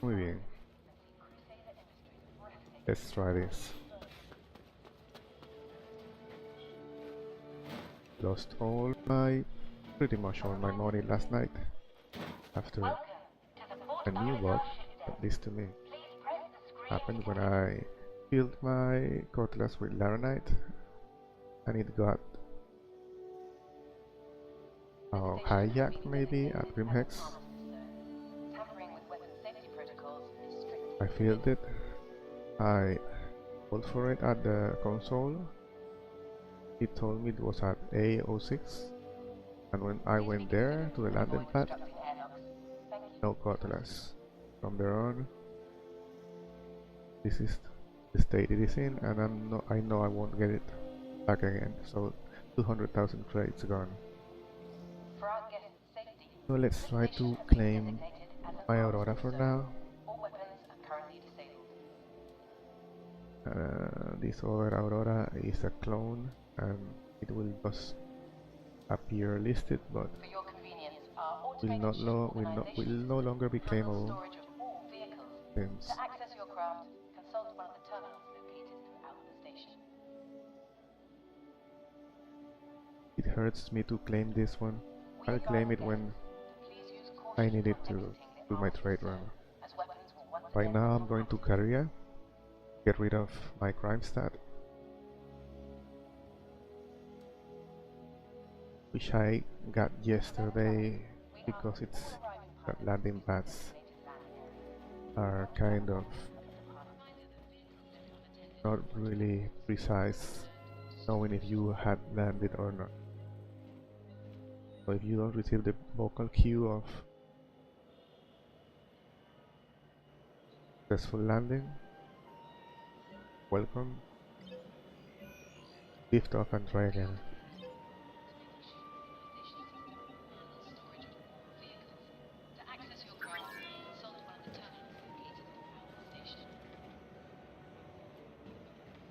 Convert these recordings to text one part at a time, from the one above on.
Muy bien. Let's try this. Lost pretty much all my money last night after a new bug, at least to me, happened when I filled my cutlass with laranite and it got hijacked maybe at Grimhex. I filled it, I called for it at the console. It told me it was at aUEC, and when I went there to the landing pad, no cutlass. From there on, this is the state it is in, and I know I won't get it back again. So 200,000 credits gone. So let's try to claim my Aurora for now. This other Aurora is a clone and it will just appear listed, but will no longer be claimable since it hurts me to claim this one. I'll claim it when I need it to do my trade run. Right now I'm going to Korea, get rid of my crime stat, which I got yesterday because it's that landing pads are kind of not really precise, knowing if you had landed or not. So if you don't receive the vocal cue of successful landing, welcome, lift off and try again.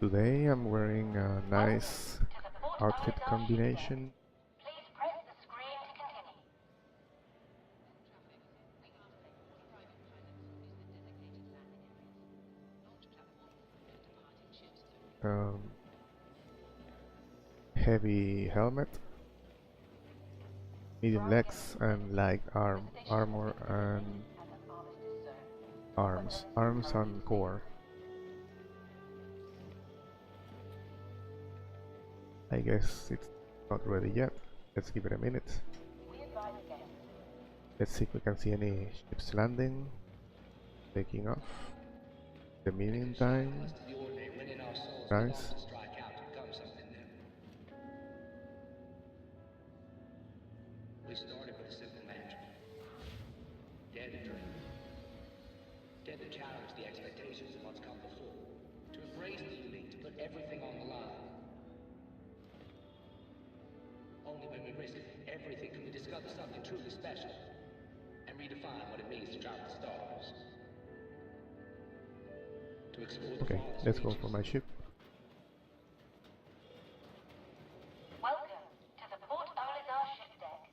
Today I'm wearing a nice outfit combination. Heavy helmet, medium legs, and light armor and arms and core. I guess it's not ready yet. Let's give it a minute. Let's see if we can see any ships landing, taking off. The meantime, nice. We started with a simple mantra. Dare to dream. Dare to challenge the expectations of what's come before. To embrace the unique, to put everything on the line. Only when we risk everything can we discover something truly special and redefine what it means to travel the stars. To explore the farthest Let's go reaches. for my ship. Welcome to the Port Olizar ship deck.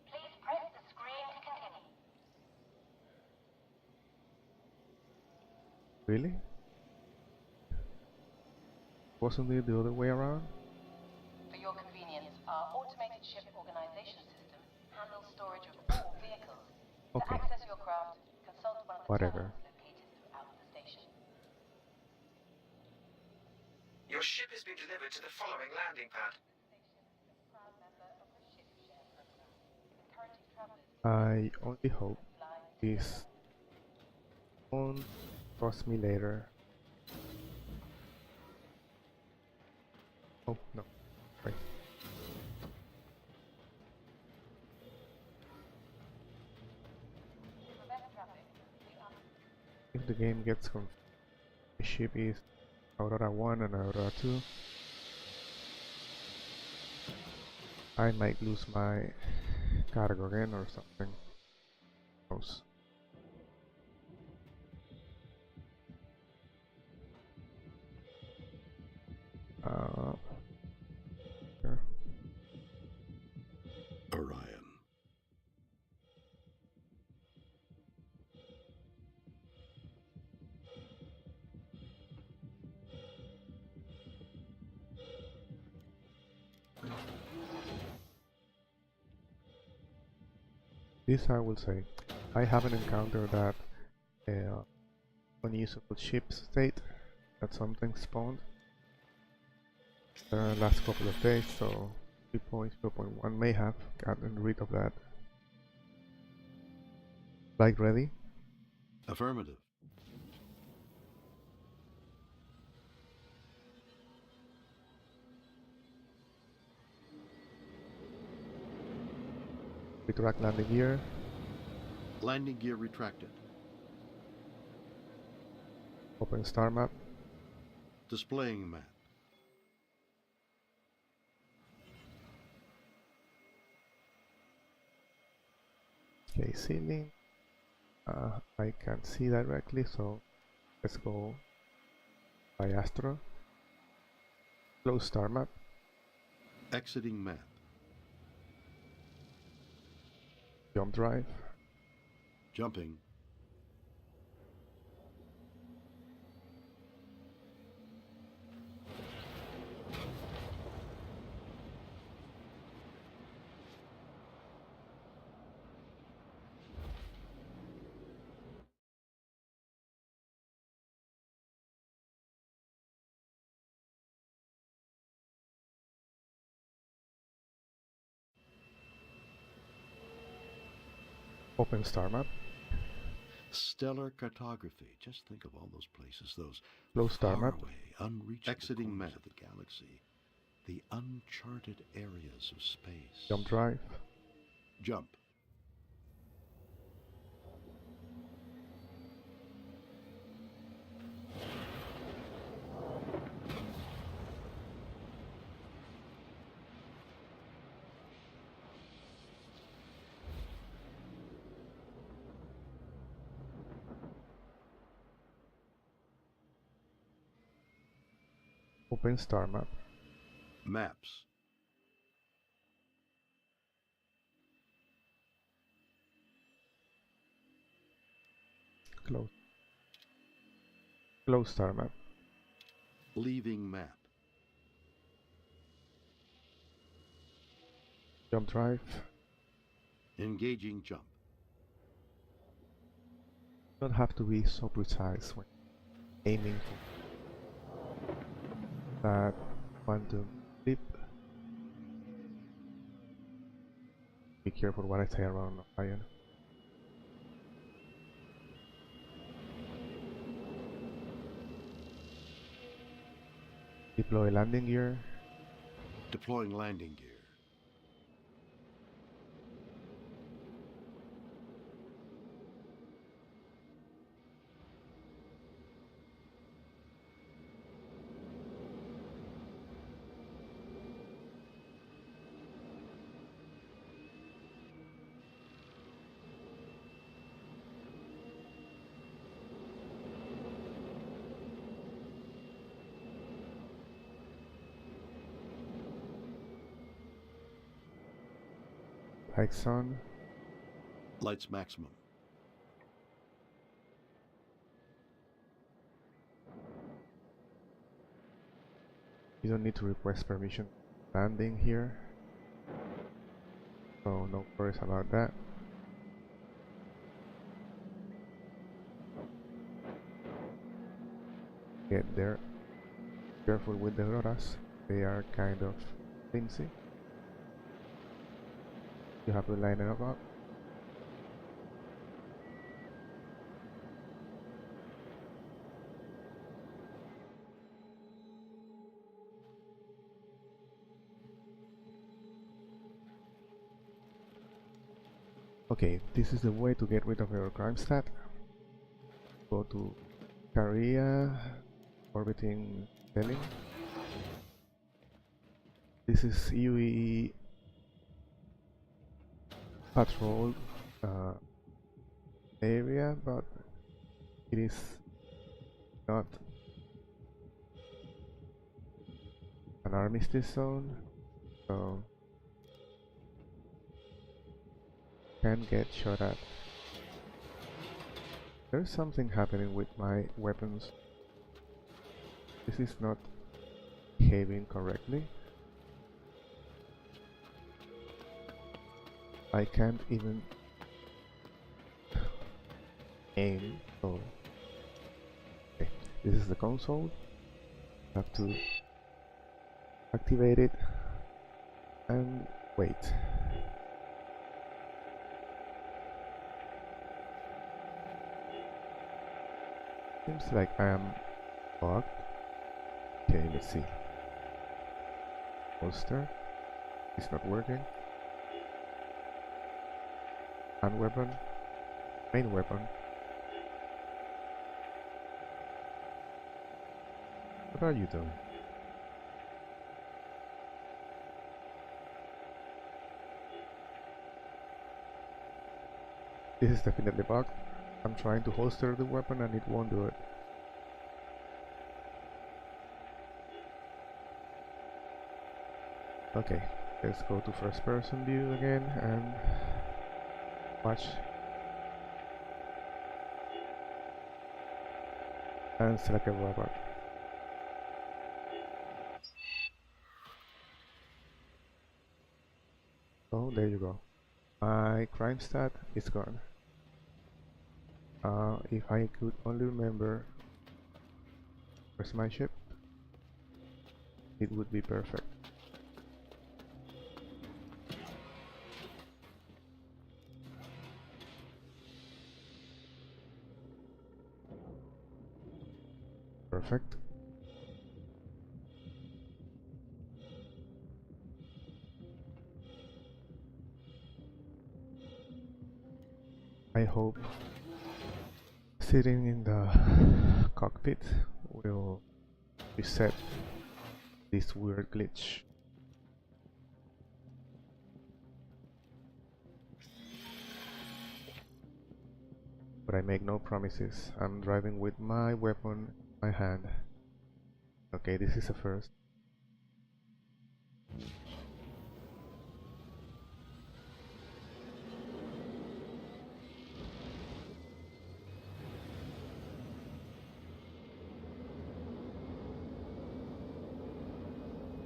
Please press the screen to continue. Really? Wasn't it the other way around? For your convenience, our automated ship organization system handles storage of all vehicles. Okay. To access your craft, consult one of the Whatever. terminals located throughout the station. Your ship has been delivered to the following landing pad. I only hope this won't cost me later. Oh no, right. If the game gets confused, the ship is Aurora 1 and Aurora 2. I might lose my cargo again or something. Who knows? Sure. Orion. this I will say, I haven't encountered that unusable ship state that something spawned the last couple of days, so 3.0.1 may have gotten rid of that. Flight ready? Affirmative. Retract landing gear. Landing gear retracted. Open star map. Displaying map. Okay, ceiling. I can't see directly, so let's go by Astro. Close star map. Exiting map. Jump drive. Jumping. Open star map. Stellar cartography. Just think of all those places, those Close star map. faraway, unreachable Exiting corners map. of the galaxy. The uncharted areas of space. Jump drive. Jump. Open star map. Maps. Close. Close star map. Leaving map. Jump drive. Engaging jump. Don't have to be so precise when aiming for that quantum leap. Be careful what I say around iron. Deploy landing gear. Deploying landing gear. Lights on. Lights maximum. You don't need to request permission landing here, so no worries about that. Get there. Careful with the rotas, they are kind of flimsy. You have to line it up. Okay, this is the way to get rid of your crime stat. Go to Career, orbiting telling. This is UE patrol area, but it is not an armistice zone, so can get shot at. There's something happening with my weapons. This is not behaving correctly. I can't even aim. So, okay, this is the console. Have to activate it and wait. Seems like I am bugged. Okay, let's see. Holster is not working. Hand weapon, main weapon. What are you doing? This is definitely bugged. I'm trying to holster the weapon and it won't do it. Okay, let's go to first person view again and watch and select a robot. So there you go. My crime stat is gone. If I could only remember where's my ship, it would be perfect. Perfect. I hope sitting in the cockpit will reset this weird glitch. But I make no promises. I'm driving with my weapon in my hand. Okay, this is a first.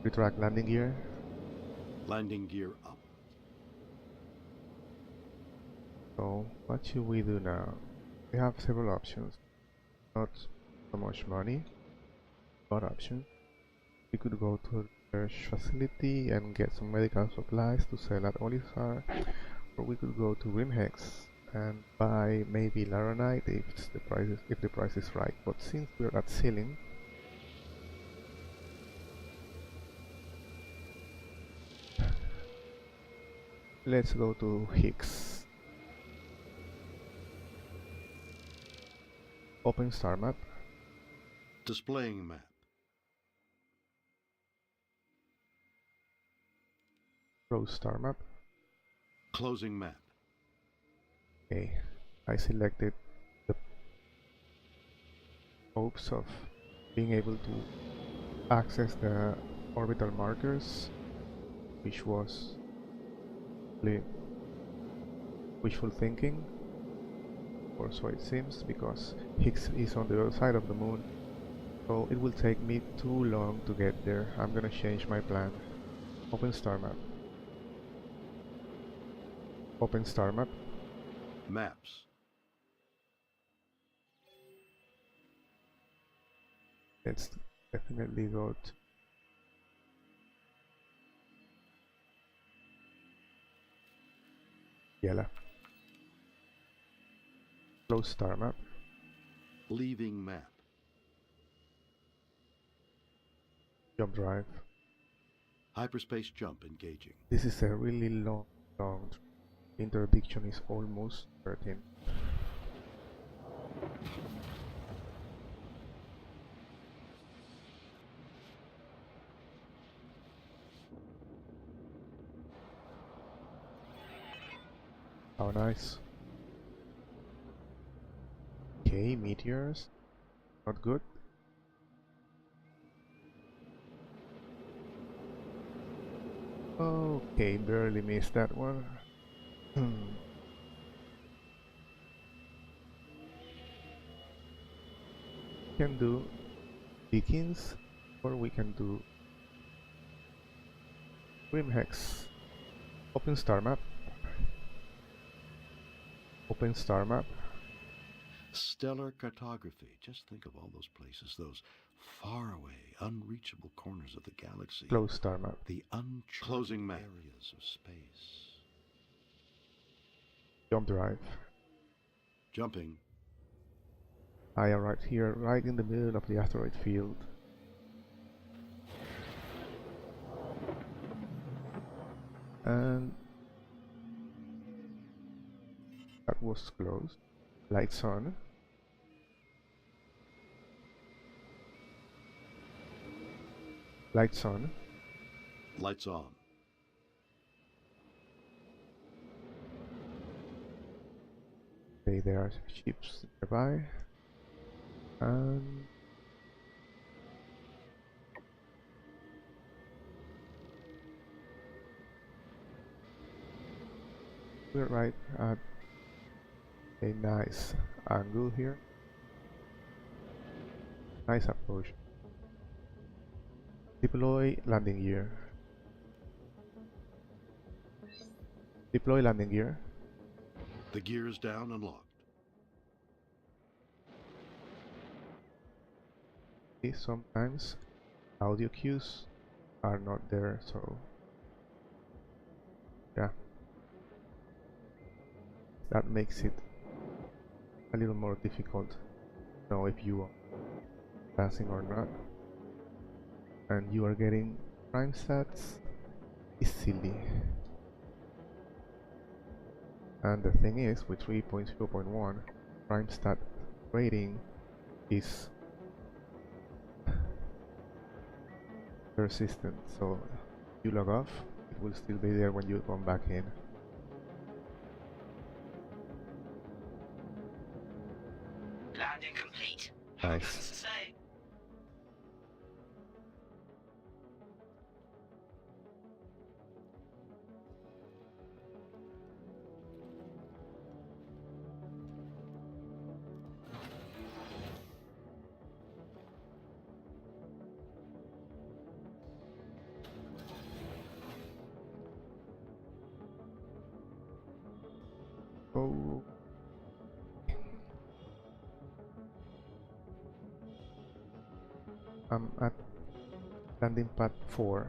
Retract landing gear. Landing gear up. So what should we do now? We have several options. Not so much money, but options. We could go to a research facility and get some medical supplies to sell at Olisar, or we could go to Grimhex and buy maybe Laranite if the price is right. But since we're at ceiling, let's go to Higgs. Open star map. Displaying map. Close star map. Closing map. Okay, I selected the hopes of being able to access the orbital markers, which was wishful thinking, or so it seems, because Higgs is on the other side of the moon, so it will take me too long to get there. I'm gonna change my plan. Open star map. Open star map. Maps. Let's definitely go to yellow. Close star map. Leaving map. Jump drive. Hyperspace jump engaging. This is a really long interdiction is almost 13. How nice. Okay, meteors. Not good. Okay, barely missed that one. We can do Dickens, or we can do Grimhex. Open star map. Open star map. Stellar cartography. Just think of all those places, those faraway, unreachable corners of the galaxy. Close star map. The unclosing areas of space. Jump drive. Jumping. I am right here, right in the middle of the asteroid field. And that was closed. Lights on. Lights on. Lights on. Okay, there are ships nearby. And we're right at a nice angle here. Nice approach. Deploy landing gear. Deploy landing gear. The gear is down and locked. Sometimes audio cues are not there, so yeah, that makes it a little more difficult to know if you are passing or not, and you are getting prime stats easily. And the thing is, with 3.0.1, prime stat rating is persistent, so if you log off, it will still be there when you come back in. Landing complete. Nice. Needless to say. Oh, I'm at landing pad 4.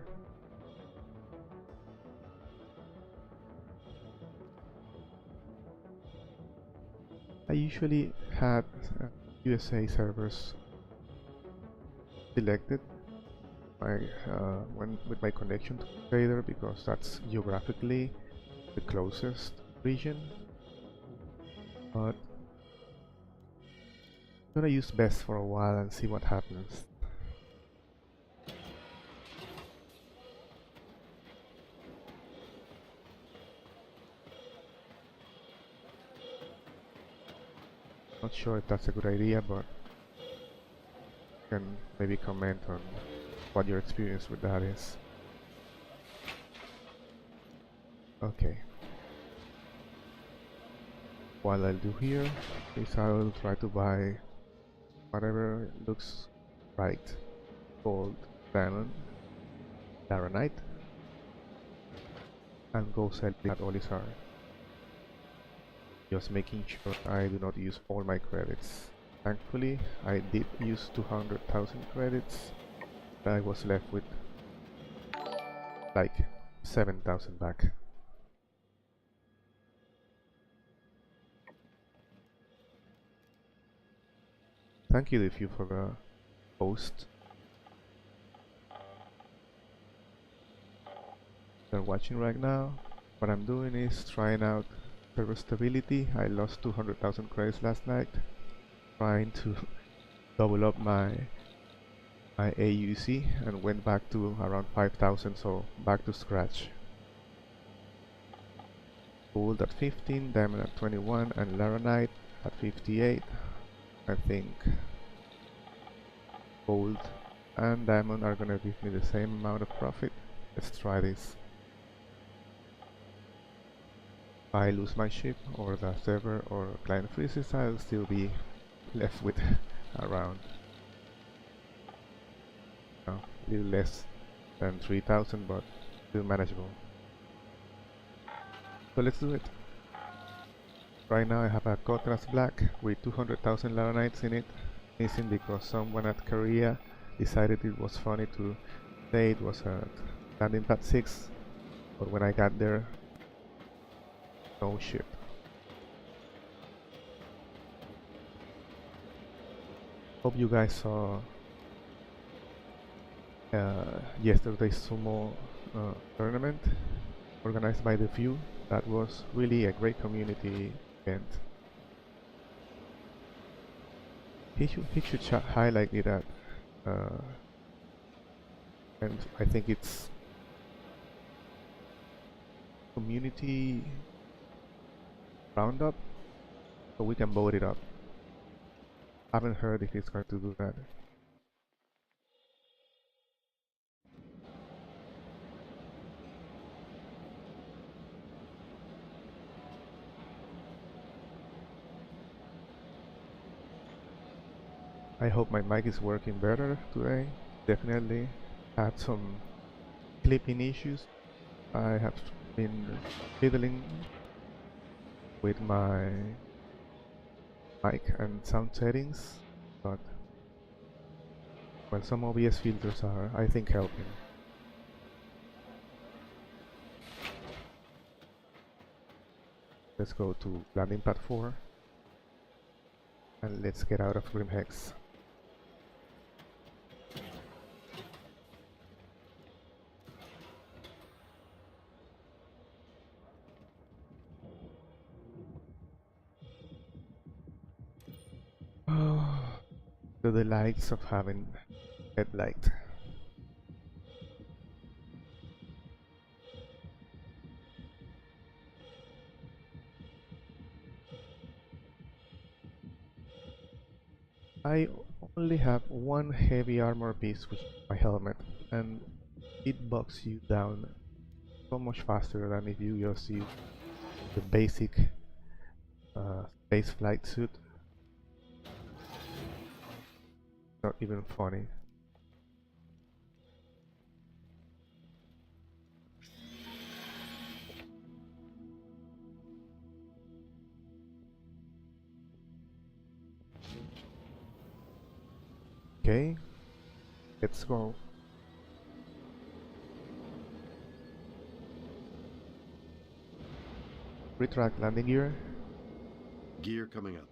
I usually had USA servers selected when with my connection to the trader, because that's geographically the closest region. But I'm gonna use best for a while and see what happens. Not sure if that's a good idea, but you can maybe comment on what your experience with that is. Okay. What I'll do here is I'll try to buy whatever looks right. Gold, diamond, laranite, and go sell it at Olisar. Just making sure I do not use all my credits. Thankfully, I did use 200,000 credits, but I was left with like 7,000 back. Thank you if you for the post. They're watching right now. What I'm doing is trying out server stability. I lost 200,000 credits last night, trying to double up my aUEC, and went back to around 5,000, so back to scratch. Gold at 15, diamond at 21, and laranite at 58. I think gold and diamond are gonna give me the same amount of profit. Let's try this. If I lose my ship, or the server or client freezes, I'll still be left with around a little less than 3,000, but still manageable. So let's do it. Right now I have a contrast black with 200,000 Laranites in it, missing because someone at Korea decided it was funny to say it was a landing pad 6, but when I got there, no ship. Hope you guys saw yesterday's sumo tournament organized by The View. That was really a great community event. He should highlight it at, and I think it's community roundup, so we can vote it up. Haven't heard if he's going to do that. I hope my mic is working better today. Definitely had some clipping issues. I have been fiddling with my mic and sound settings, but well, some OBS filters are, I think, helping. Let's go to landing pad 4 and let's get out of Grim Hex. Oh, the delights of having headlight. I only have one heavy armor piece, which is my helmet, and it bogs you down so much faster than if you just use the basic space flight suit. Not even funny. Okay, let's go. Retract landing gear. Gear coming up.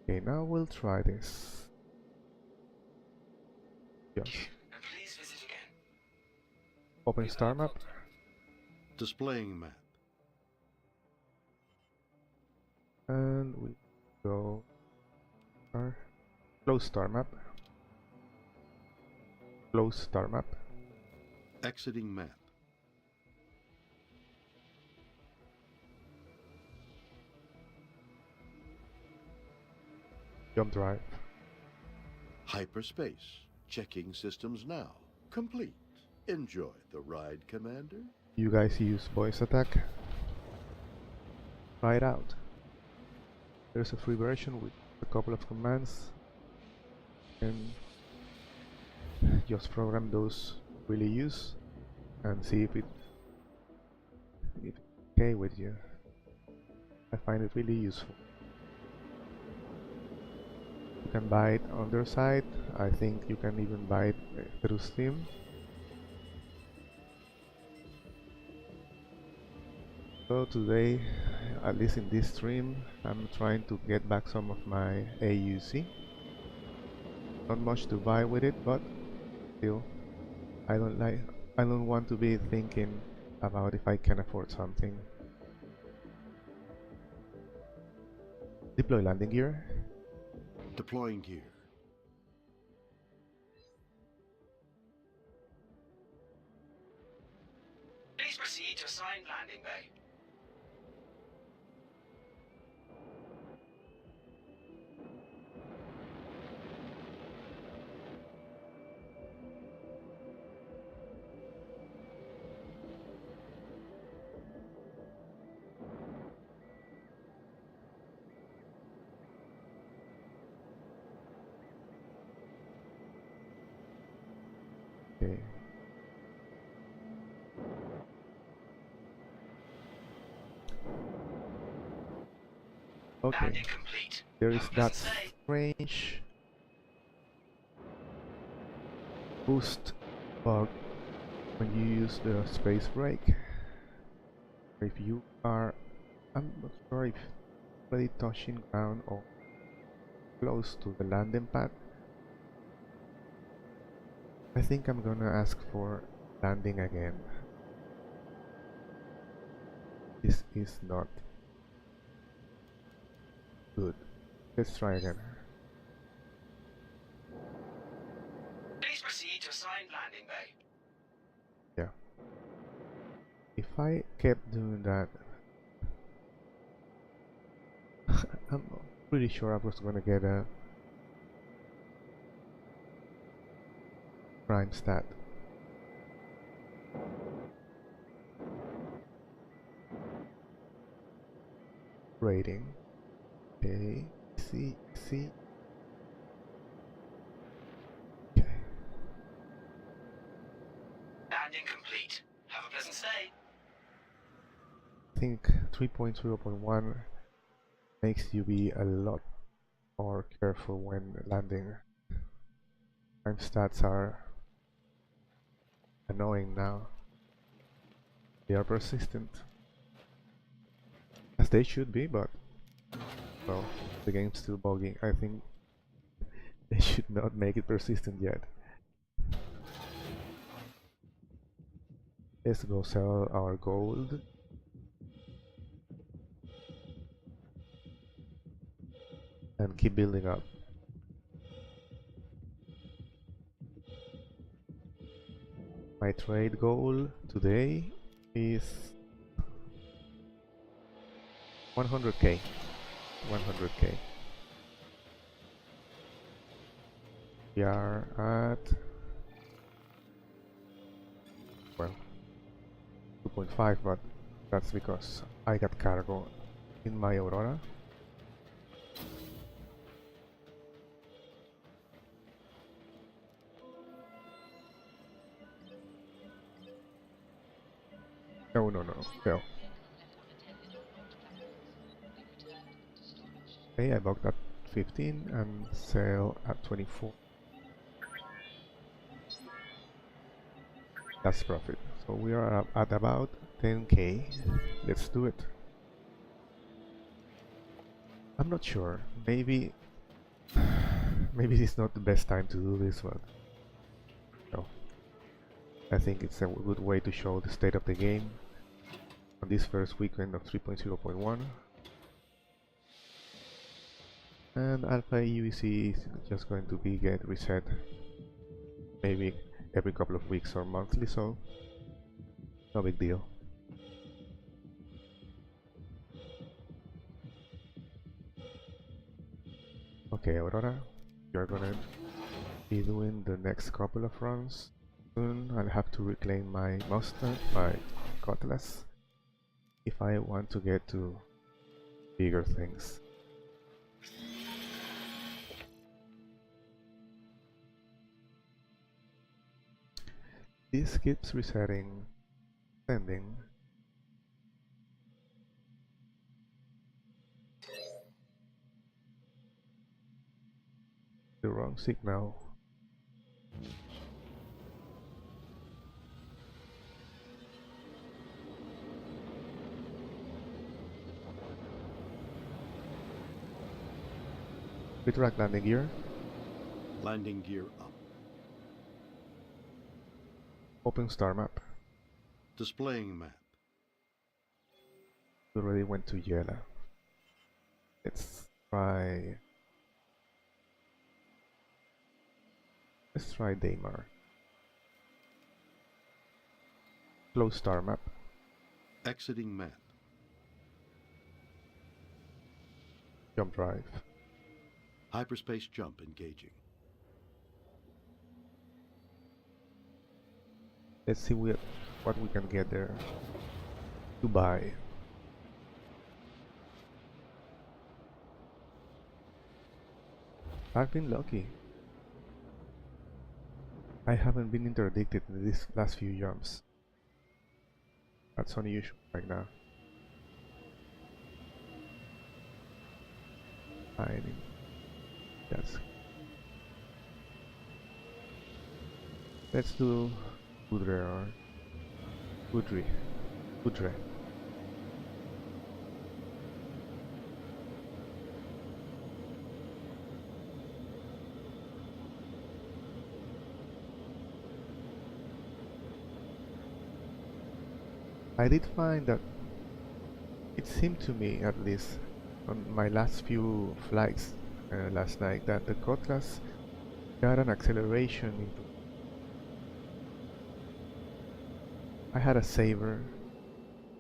Okay, now we'll try this. Yes. Please visit again. Open star map. Displaying map. And we go close star map. Close star map. Exiting map. Jump drive. Hyperspace. Checking systems now. Complete. Enjoy the ride, Commander. You guys use voice attack. Try it out. There's a free version with a couple of commands, and just program those really use and see if it's okay with you. I find it really useful. You can buy it on their site. I think you can even buy it through Steam. So today, at least in this stream, I'm trying to get back some of my aUEC. Not much to buy with it, but still, I don't want to be thinking about if I can afford something. Deploy landing gear. Deploying gear. Please proceed to assigned landing bay. Okay, Landing complete. there Have is a that pleasant stay. strange boost bug when you use the space brake. If you are, I'm not sure if really touching ground or close to the landing pad, I think I'm gonna ask for landing again. This is not good. Let's try again. Please proceed to assigned landing bay. Yeah. If I kept doing that, I'm pretty sure I was gonna get a prime stat. Rating. Okay. See. Okay. Landing complete. Have a pleasant stay. I think 3.0.1 makes you be a lot more careful when landing. Prime stats are annoying now. They are persistent. As they should be, but well, the game's still bugging. I think they should not make it persistent yet. Let's go sell our gold. And keep building up. My trade goal today is 100k. 100k. We are at, well, 2.5, but that's because I got cargo in my Aurora. No. Okay, I bought at 15 and sell at 24. That's profit. So we are at about 10k. Let's do it. I'm not sure. Maybe this is not the best time to do this one. No. I think it's a good way to show the state of the game on this first weekend of 3.0.1. And Alpha aUEC is just going to be get reset maybe every couple of weeks or monthly, so no big deal. Okay, Aurora, you're gonna be doing the next couple of runs soon. I'll have to reclaim my Mustang, my Cutlass, if I want to get to bigger things. This keeps resetting, sending. The wrong signal. Retract landing gear. Landing gear up. Open star map. Displaying map. We already went to Yela. Let's try Daymar. Close star map. Exiting map. Jump drive. Hyperspace jump engaging. Let's see what we can get there. Dubai. I've been lucky. I haven't been interdicted in these last few jumps. That's unusual right now. Fine. That's. Let's do Udre or Udre. Udre. I did find that it seemed to me, at least on my last few flights last night, that the Cutlass got an acceleration into. I had a Saber,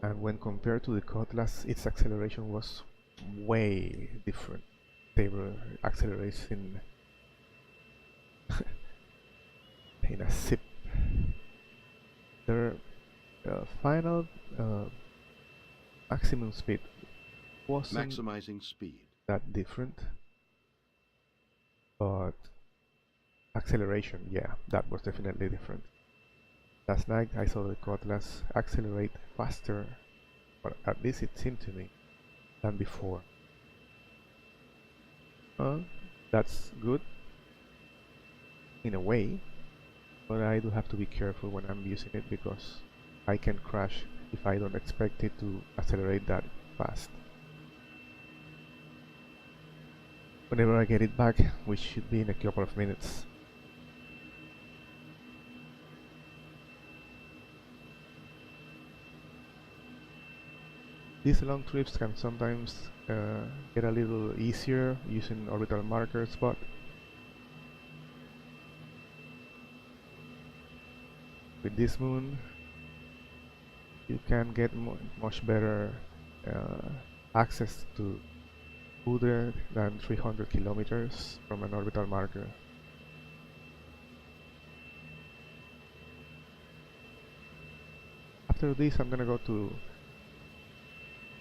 and when compared to the Cutlass, its acceleration was way different. Saber accelerates in in a zip. Their final maximum speed wasn't Maximizing speed. that different, but acceleration, yeah, that was definitely different. Last night I saw the Cutlass accelerate faster, or at least it seemed to me, than before. That's good in a way, but I do have to be careful when I'm using it because I can crash if I don't expect it to accelerate that fast. Whenever I get it back, which should be in a couple of minutes. These long trips can sometimes get a little easier using orbital markers, but with this moon you can get much better access to further than 300 kilometers from an orbital marker. After this I'm gonna go to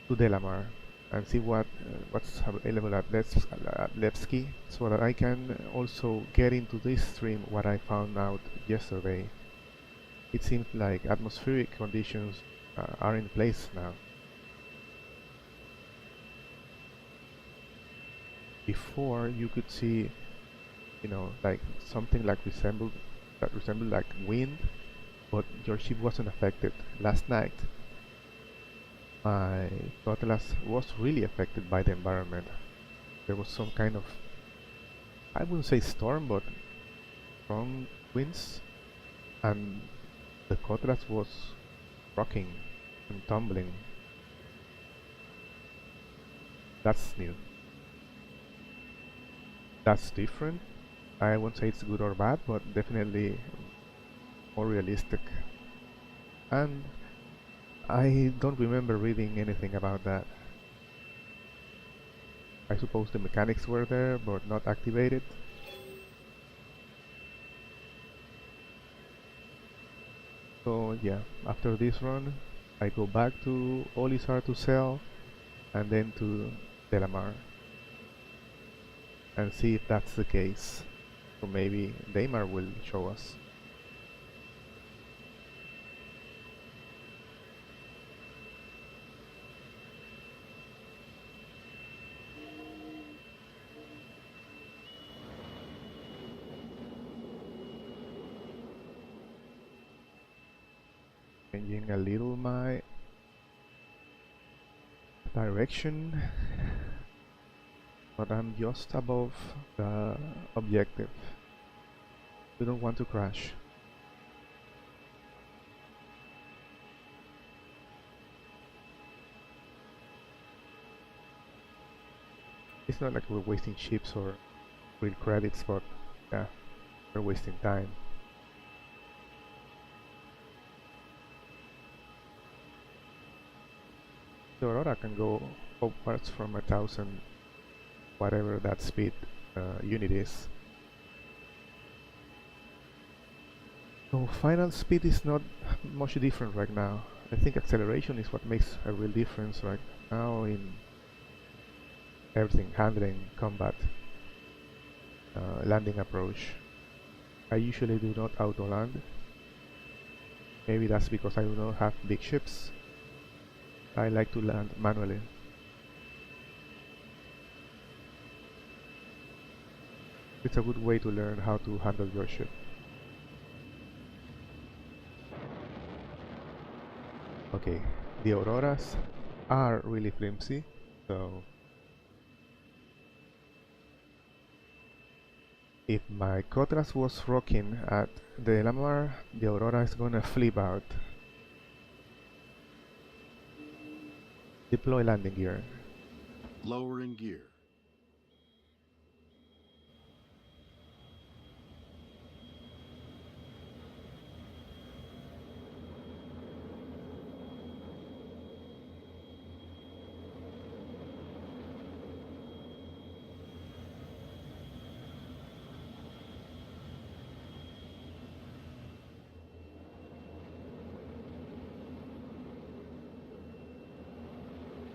Delamar and see what's available at Levski, so that I can also get into this stream what I found out yesterday. It seems like atmospheric conditions are in place now. Before you could see, you know, like something like resembled like wind, but your ship wasn't affected. Last night my Cutlass was really affected by the environment. There was some kind of, I wouldn't say storm, but strong winds, and the Cutlass was rocking and tumbling. That's new. That's different. I won't say it's good or bad, but definitely more realistic. And I don't remember reading anything about that. I suppose the mechanics were there, but not activated. So yeah, after this run, I go back to Olisar to sell, and then to Delamar, and see if that's the case. So maybe Daymar will show us. Changing a little my direction, but I'm just above the objective. We don't want to crash. It's not like we're wasting ships or real credits, but yeah, we're wasting time. The Aurora can go upwards from 1000, whatever that speed unit is. So final speed is not much different right now. I think acceleration is what makes a real difference right now in everything: handling, combat, landing approach. I usually do not auto land. Maybe that's because I do not have big ships. I like to land manually. It's a good way to learn how to handle your ship. Okay, the auroras are really flimsy, so if my Cutlass was rocking at the Lamar, the aurora is gonna flip out. Deploy landing gear. Lowering gear.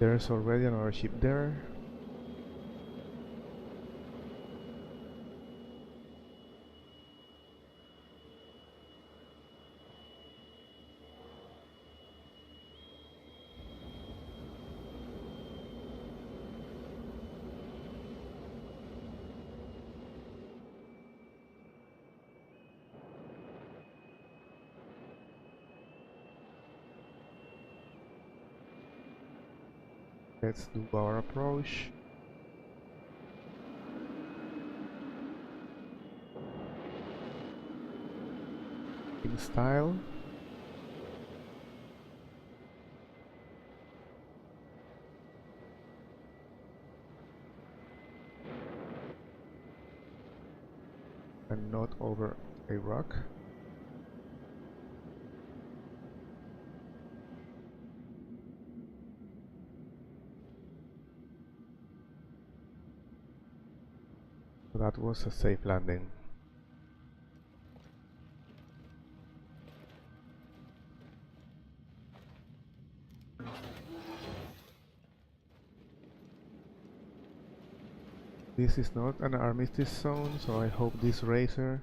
There's already another ship there. Let's do our approach. In style. And not over a rock. So that was a safe landing. This is not an armistice zone, so I hope this racer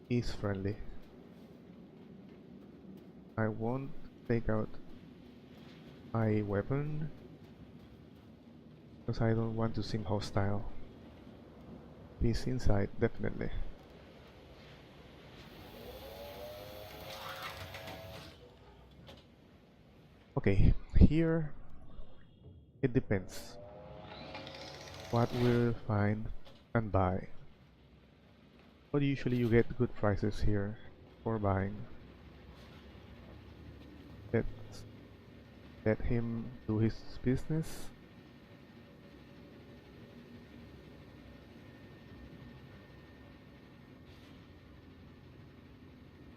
is friendly. I won't take out my weapon because I don't want to seem hostile. He's inside, definitely. Okay, here it depends what we'll find and buy. But usually you get good prices here for buying. Let's let him do his business.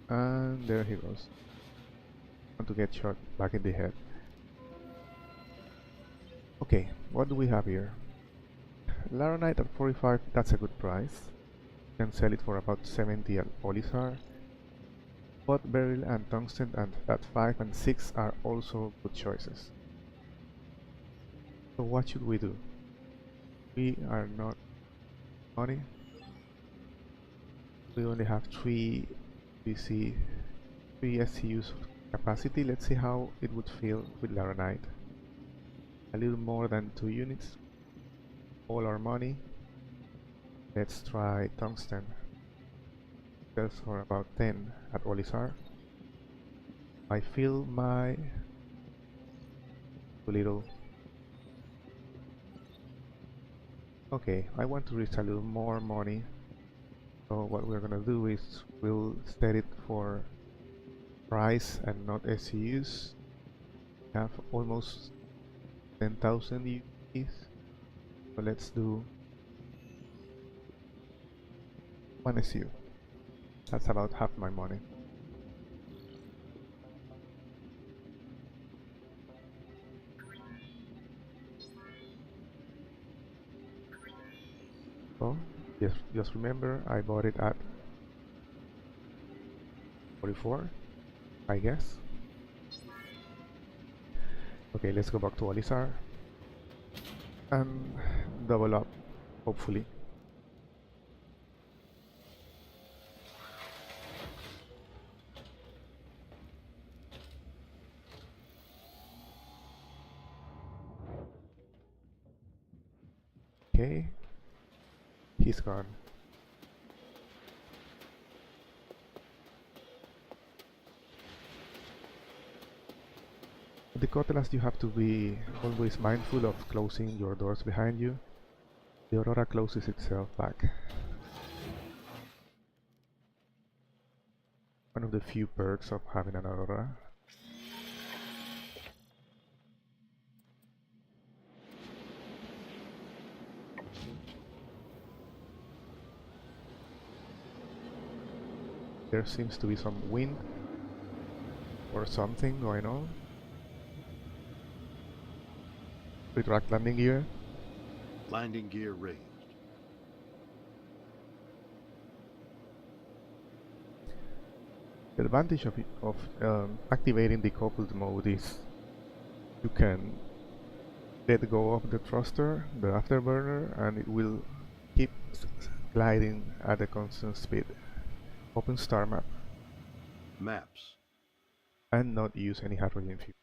And there he goes. Want to get shot back in the head. Okay, what do we have here? Laronite at 45, that's a good price. You can sell it for about 70 at Olisar. Pot Beryl and Tungsten at 5 and 6 are also good choices. So what should we do? We are not money. We only have 3 BC, 3 SCUs capacity. Let's see how it would feel with Laronite. A little more than 2 units. All our money. Let's try Tungsten. Sells for about 10 at Olisar. I feel my too little. Okay, I want to reach a little more money. So what we're gonna do is we'll set it for price and not SCUs. We have almost 10,000 UPs. So let's do 1 SCU. That's about half my money. So just remember I bought it at 44, I guess. Okay, let's go back to Olisar and double up, hopefully. Okay, he's gone. At the Cotelas, you have to be always mindful of closing your doors behind you. The Aurora closes itself back. One of the few perks of having an Aurora. There seems to be some wind or something going on. Retract landing gear. Landing gear raised. The advantage of activating the coupled mode is you can let go of the thruster, the afterburner, and it will keep gliding at a constant speed. Open star map Maps. and not use any hydrogen fuel.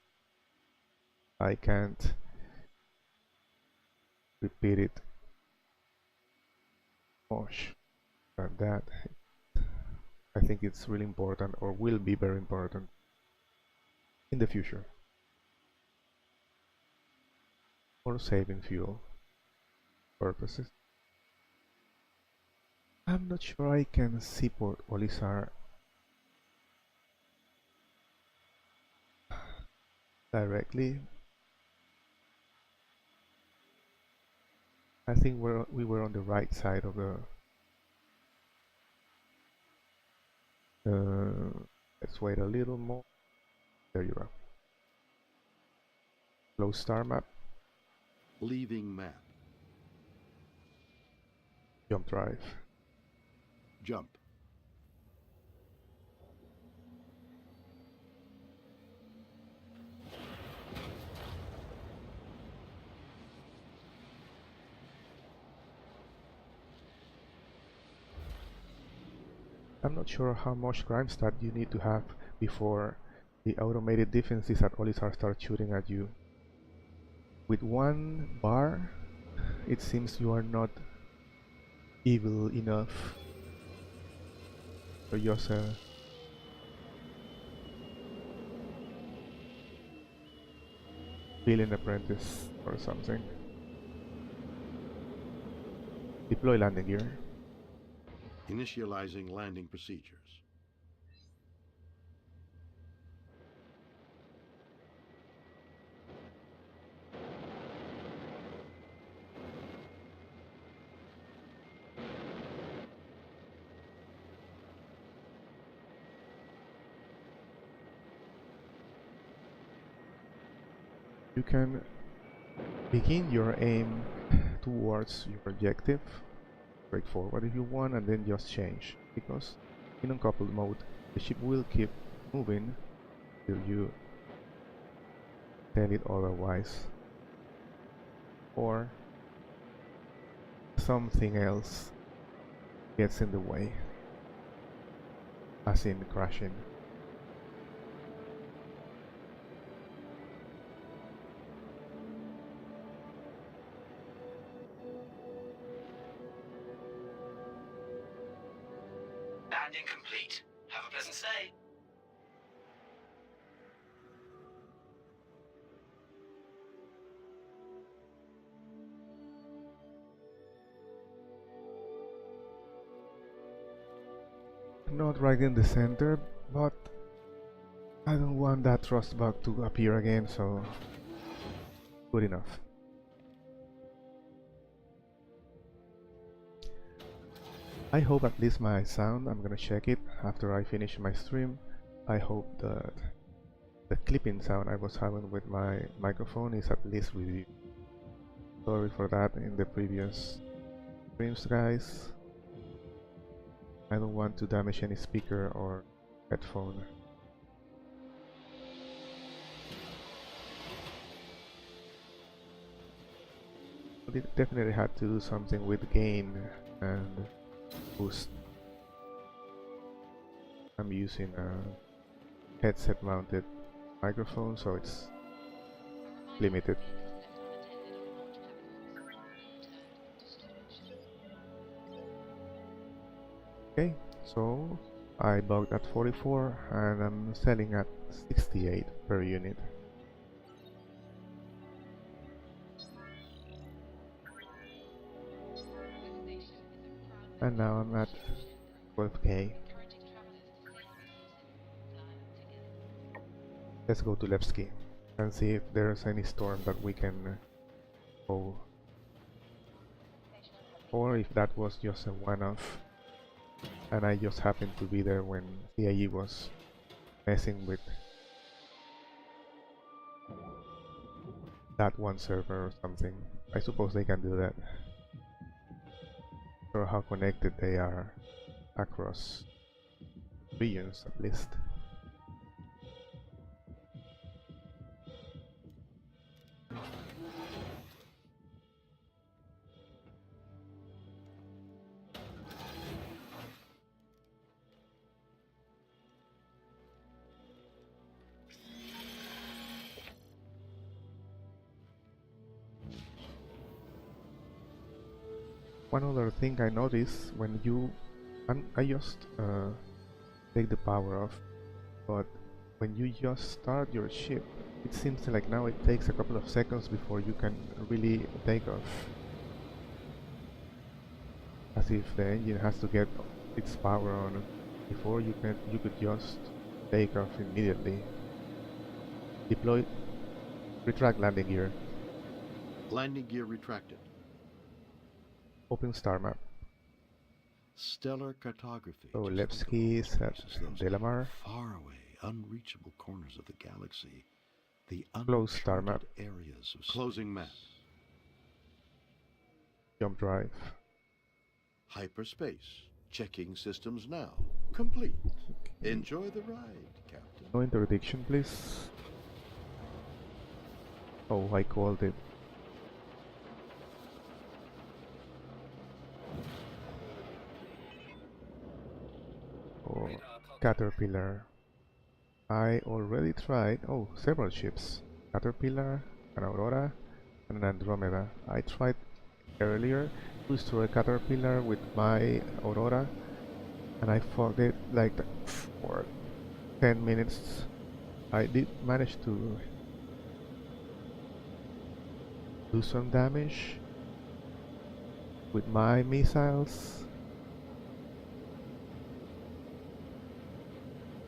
I can't repeat it much than that. I think it's really important, or will be very important in the future, for saving fuel purposes. I'm not sure I can seaport Olisar directly. I think we were on the right side of the let's wait a little more. There you are. Close star map. Leaving map. Jump drive. Jump. I'm not sure how much crime stat you need to have before the automated defenses at Olisar start shooting at you. With 1 bar, it seems you are not evil enough. Or just a villain apprentice or something. Deploy landing gear. Initializing landing procedures. You can begin your aim towards your objective straightforward if you want, and then just change, because in uncoupled mode the ship will keep moving till you tell it otherwise, or something else gets in the way, as in crashing. Landing complete. Have a pleasant stay. Not right in the center, but I don't want that thrust bug to appear again, so good enough. I hope at least my sound, I'm gonna check it after I finish my stream. I hope that the clipping sound I was having with my microphone is at least reduced. Sorry for that in the previous streams, guys. I don't want to damage any speaker or headphone. But it definitely had to do something with gain and boost. I'm using a headset mounted microphone, so it's limited. Okay, so I bought at 44 and I'm selling at 68 per unit. And now I'm at 12k. Let's go to Levski and see if there's any storm that we can go, or if that was just a one-off and I just happened to be there when CIE was messing with that one server or something. I suppose they can do that, or how connected they are across regions at least. One other thing I noticed when you, I just take the power off, but when you just start your ship, it seems like now it takes a couple of seconds before you can really take off. As if the engine has to get its power on before you could just take off immediately. Deploy, retract landing gear. Landing gear retracted. Open star map. Stellar cartography. So Just think of Levski all is those at places, those Delamar. faraway, unreachable corners of the galaxy. The Close star map. uncharted areas of closing map. Jump drive. Hyperspace. Checking systems now. Complete. Enjoy the ride, Captain. No interdiction, please. Oh, I called it. Oh, Caterpillar. I already tried, several ships. Caterpillar, an Aurora, and an Andromeda. I tried earlier to destroy Caterpillar with my Aurora, and I fought it like for 10 minutes. I did manage to do some damage with my missiles,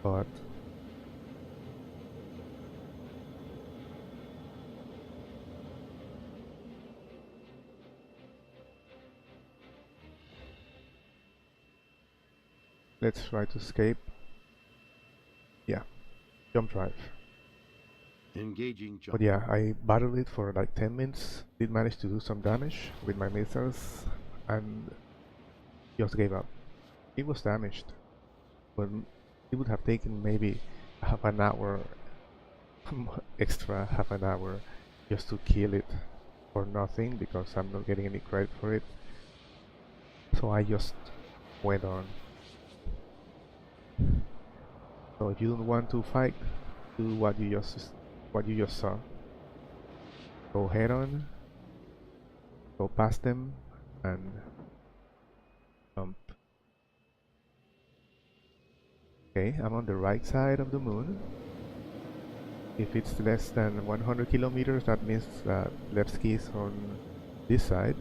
but let's try to escape. Yeah, jump drive. Engaging jump. But yeah, I battled it for like 10 minutes, did manage to do some damage with my missiles, and just gave up. It was damaged, but it would have taken maybe half an hour, extra half an hour, just to kill it for nothing, because I'm not getting any credit for it. So I just went on. So if you don't want to fight, do what you just saw. Go head on, go past them, and jump. Okay, I'm on the right side of the moon. If it's less than 100 kilometers, that means that Levski is on this side.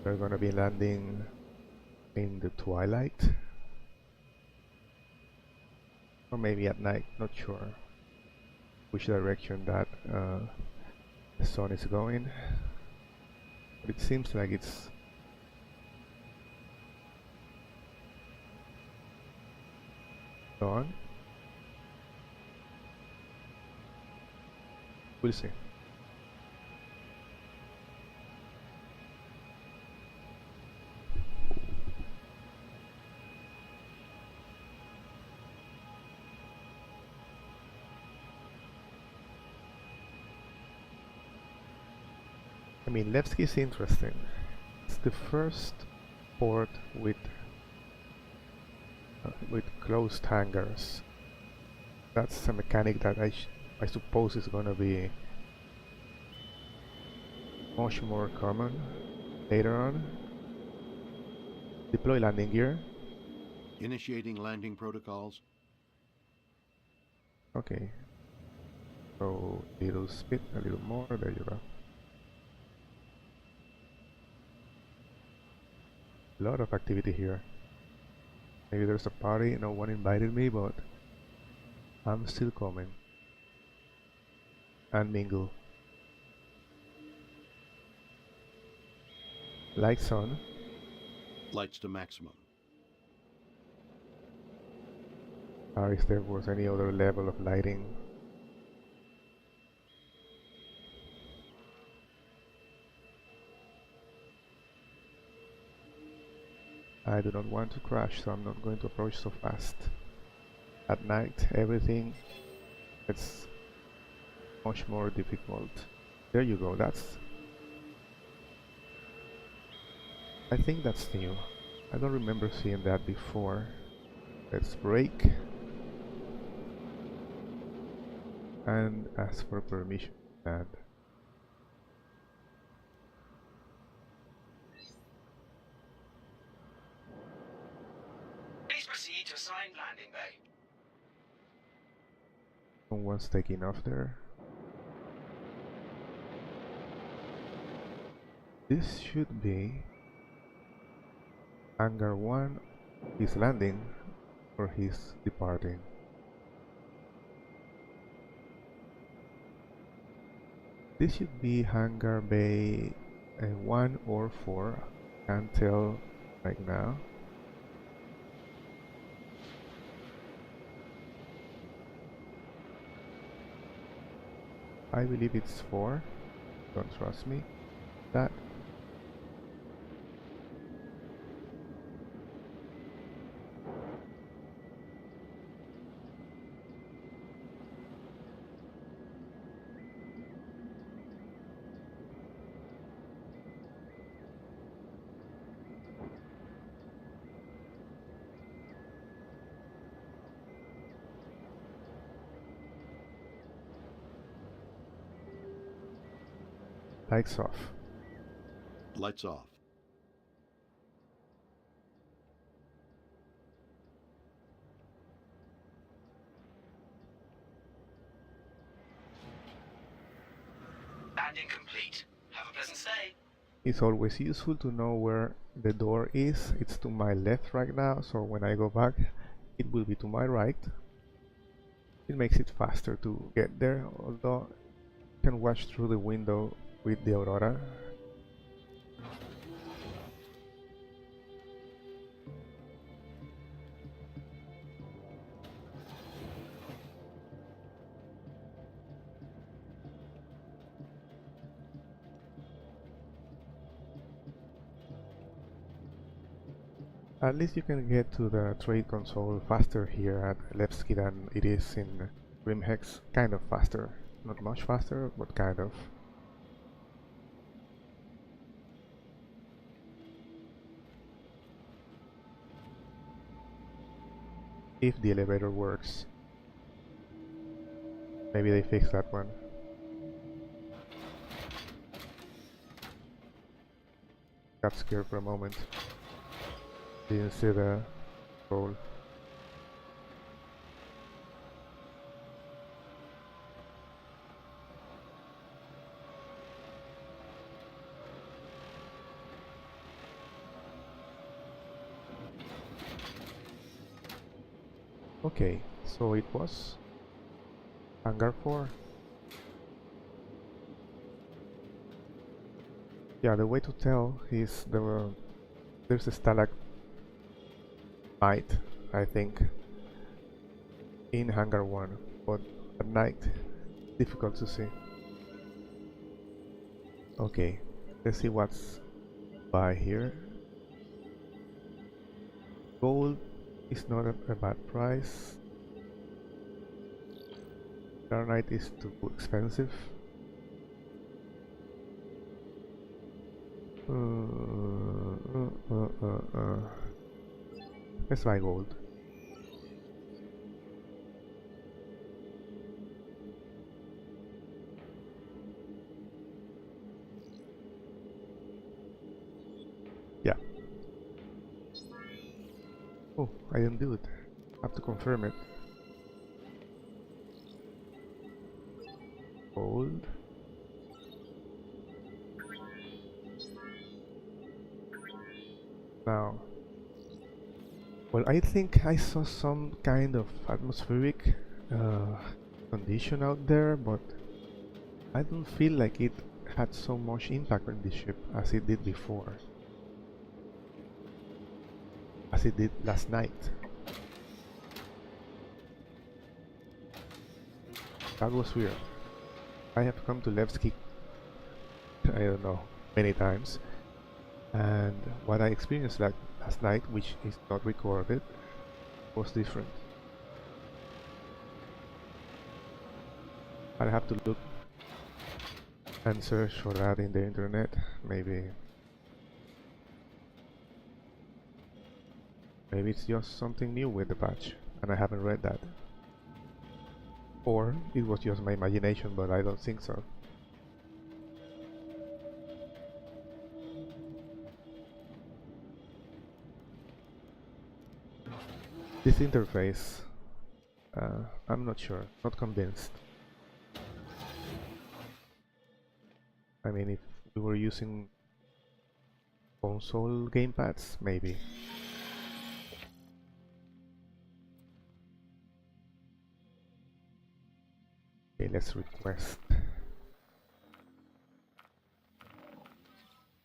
We're gonna be landing in the twilight, or maybe at night, not sure which direction that the sun is going, but it seems like it's dawn. We'll see. I mean, Levski is interesting. It's the first port with closed hangars. That's a mechanic that I suppose it's gonna be much more common later on. Deploy landing gear. Initiating landing protocols. Okay. So little speed, a little more. There you go. A lot of activity here. Maybe there's a party. No one invited me, but I'm still coming. And mingle. Lights on. Lights to maximum. If there was any other level of lighting. I do not want to crash, so I'm not going to approach so fast. At night, everything gets much more difficult. There you go, I think that's new. I don't remember seeing that before. Let's brake. And ask for permission to land. Please proceed to assigned landing bay. Someone's taking off there. This should be Hangar 1. He's landing or he's departing. This should be Hangar Bay 1 or 4. Can't tell right now. I believe it's 4. Don't trust me. That. Lights off. Lights off. Landing complete. Have a pleasant stay. It's always useful to know where the door is. It's to my left right now, so when I go back, it will be to my right. It makes it faster to get there, although you can watch through the window with the Aurora. At least you can get to the trade console faster here at Levski than it is in Grimhex. Kind of faster. Not much faster, but kind of. If the elevator works. Maybe they fixed that one. Got scared for a moment. Didn't see the roll. Okay, so it was Hangar 4. Yeah, the way to tell is there's a stalagmite, I think, in Hangar 1, but at night, difficult to see. Okay, let's see what's by here. Gold is not a bad price. Granite is too expensive. Let's buy gold. Oh, I didn't do it. Have to confirm it. Hold. Now, well, I think I saw some kind of atmospheric condition out there, but I don't feel like it had so much impact on the ship as it did before. As it did last night. That was weird. I have come to Levski, I don't know, many times. And what I experienced last night, which is not recorded, was different. I have to look and search for that in the internet. Maybe it's just something new with the patch and I haven't read that. Or it was just my imagination, but I don't think so. This interface, I'm not sure, not convinced. I mean, if we were using console gamepads, maybe. Okay, let's request.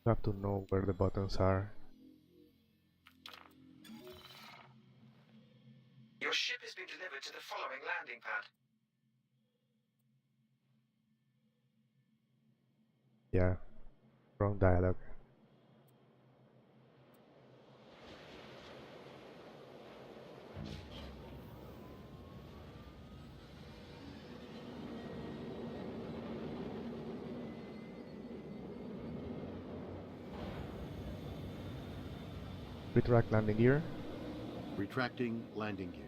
You have to know where the buttons are. Your ship has been delivered to the following landing pad. Yeah, wrong dialogue. Retract landing gear. Retracting landing gear.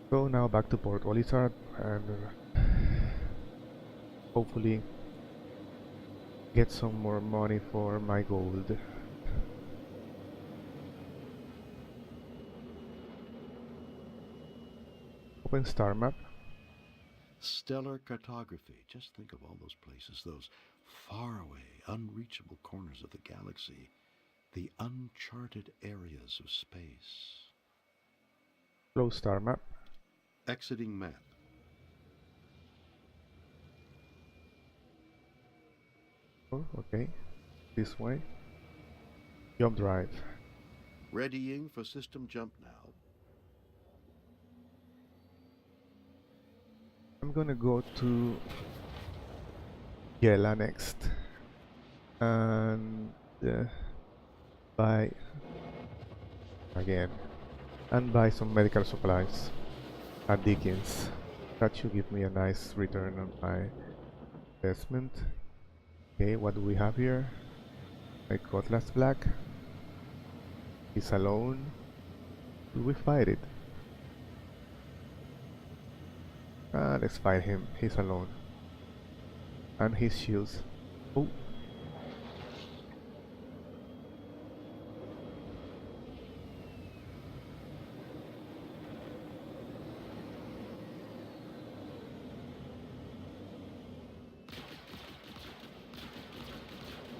So now back to Port Olisar and hopefully get some more money for my gold. Open star map. Stellar cartography. Just think of all those places, those faraway, unreachable corners of the galaxy, the uncharted areas of space. Close star map. Exiting map. Oh, okay. This way. Jump drive. Readying for system jump now. I'm gonna go to Yela next and buy again and buy some medical supplies at Dickens. That should give me a nice return on my investment. Okay, what do we have here? A Cutlass Black. He's alone. Will we fight it? Let's fight him. He's alone. And his shields. Oh.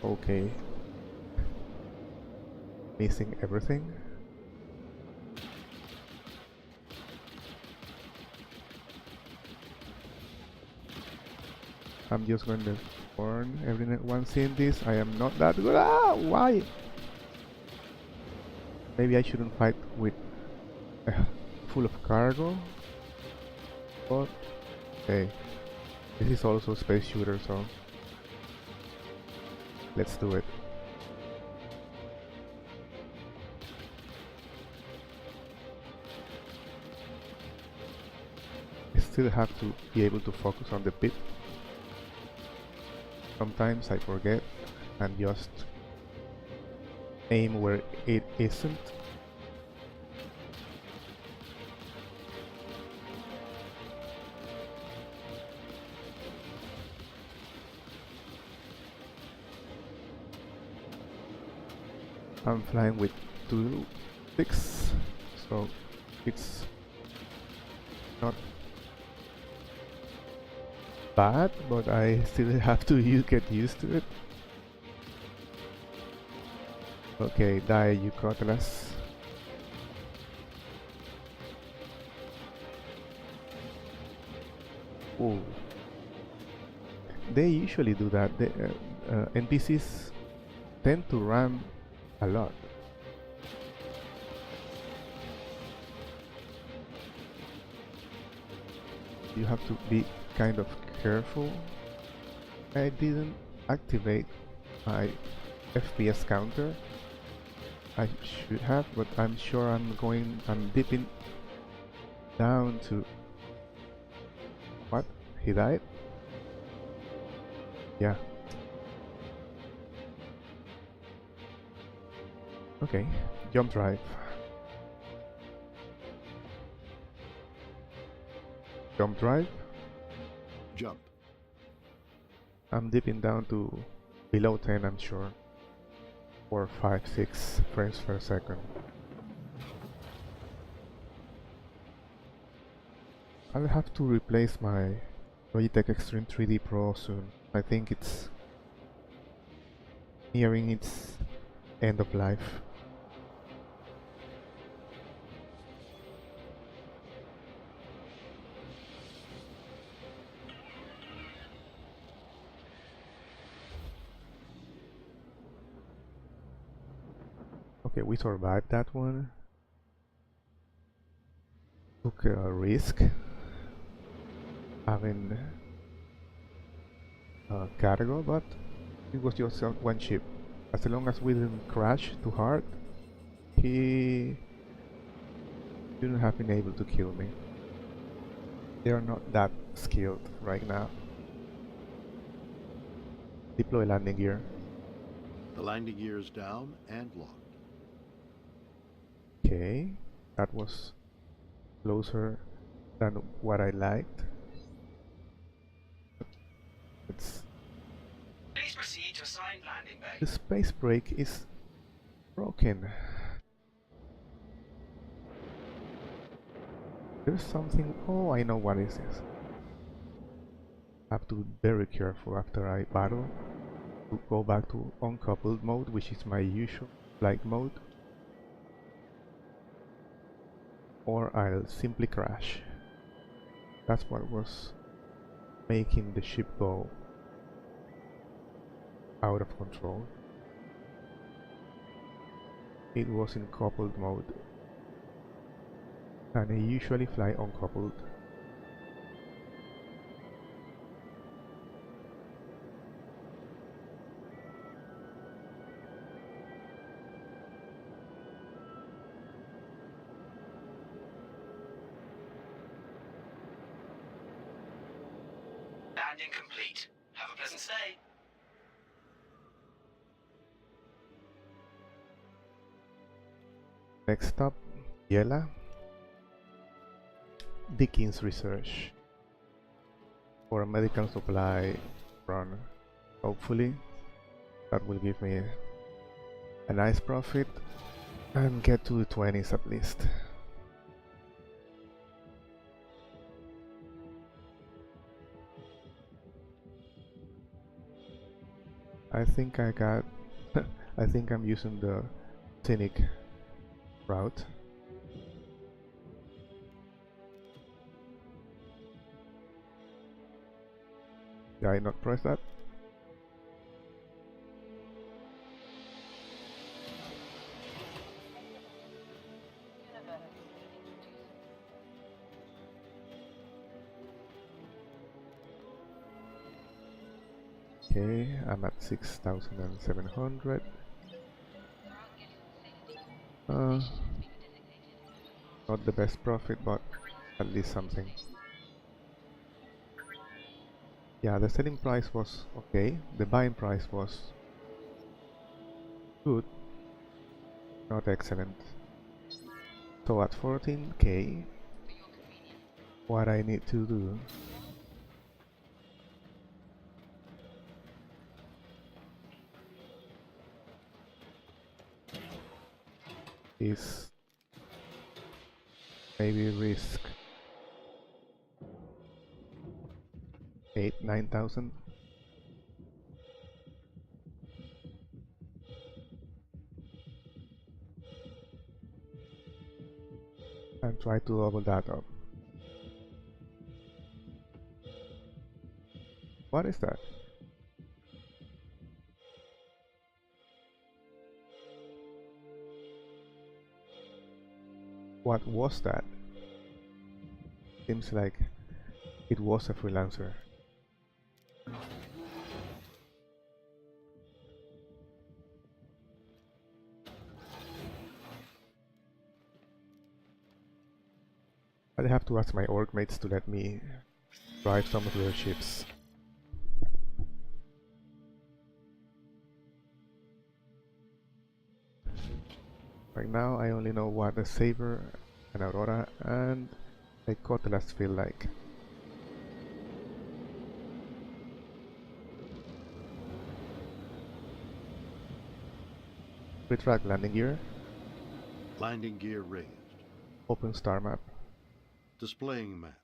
Okay. Missing everything. I'm just going to warn everyone seeing this. I am not that good. Ah, why? Maybe I shouldn't fight with full of cargo. But hey, this is also a space shooter, so let's do it. I still have to be able to focus on the pit. Sometimes I forget and just aim where it isn't. I'm flying with 2.6, so it's not bad, but I still have to get used to it. Okay, die, you cutlass. Oh, they usually do that. NPCs tend to ram a lot. You have to be kind of careful. I didn't activate my FPS counter. I should have, but I'm sure I'm dipping down to... What? He died? Yeah. Okay, jump drive. Jump drive. Jump. I'm dipping down to below 10, I'm sure. 4, 5, 6 frames per second. I'll have to replace my Logitech Extreme 3D Pro soon. I think it's nearing its end of life. Okay, we survived that one. Took a risk having a cargo, but it was just one ship. As long as we didn't crash too hard, he shouldn't have been able to kill me. They are not that skilled right now. Deploy landing gear. The landing gear is down and locked. Okay, that was closer than what I liked. It's Please proceed to assigned landing bay. the space brake is broken. There's something. Oh, I know what is this. Have to be very careful after I battle to go back to uncoupled mode, which is my usual flight mode, or I'll simply crash. That's what was making the ship go out of control. It was in coupled mode, and I usually fly uncoupled. Landing complete. Have a pleasant stay. Next stop, Yela. Dickens Research for a medical supply run. Hopefully that will give me a nice profit and get to the 20s at least. I think I got I think I'm using the scenic route. Did I not press that? Okay, I'm at 6,700. Not the best profit, but at least something. Yeah, the selling price was okay. The buying price was good, not excellent. So at 14k, what I need to do is maybe risk 8,000-9,000 and try to double that up. What is that? What was that? Seems like it was a freelancer. I'd have to ask my orc mates to let me drive some of their ships. Right now I only know what a Saber, an Aurora, and a Cutlass feel like. Retract landing gear, Landing gear raised. open star map, Displaying map.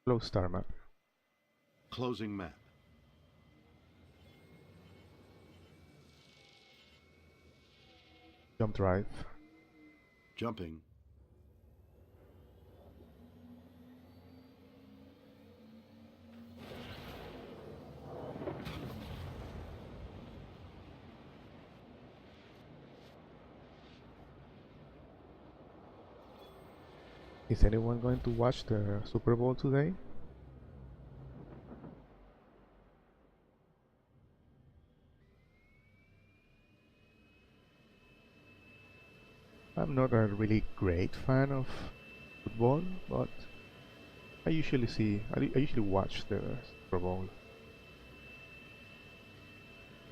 close star map, Closing map. jump drive, Jumping. Is anyone going to watch the Super Bowl today? I'm not a really great fan of football, but I usually watch the Super Bowl.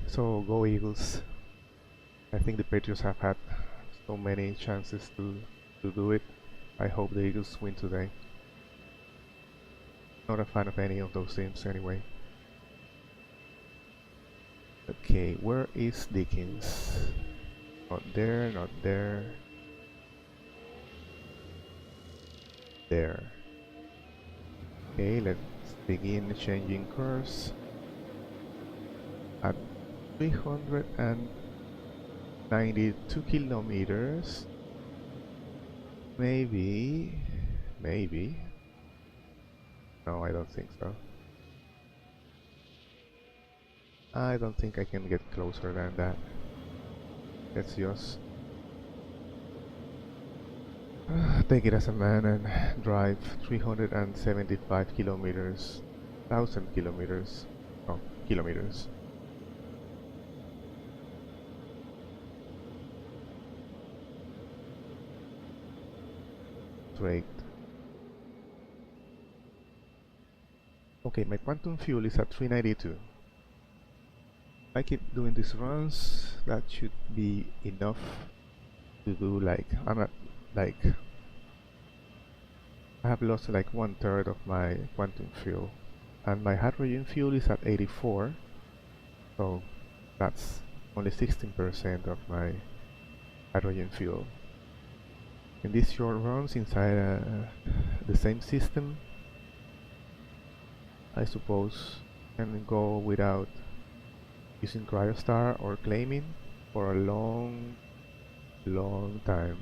So go Eagles. I think the Patriots have had so many chances to do it. I hope the Eagles win today. Not a fan of any of those teams anyway. Okay, where is Dickens? Not there, not there. There. Okay, let's begin changing course. At 392 kilometers. Maybe. No, I don't think so. I don't think I can get closer than that. Let's just take it as a man and drive 375 kilometers, 1,000 kilometers, oh, kilometers. Straight. Okay, my quantum fuel is at 392. I keep doing these runs, that should be enough to do like, I'm not like, I have lost like 1/3 of my quantum fuel and my hydrogen fuel is at 84, so that's only 16% of my hydrogen fuel. In these short runs inside the same system, I suppose can go without using Cryostar or claiming for a long time.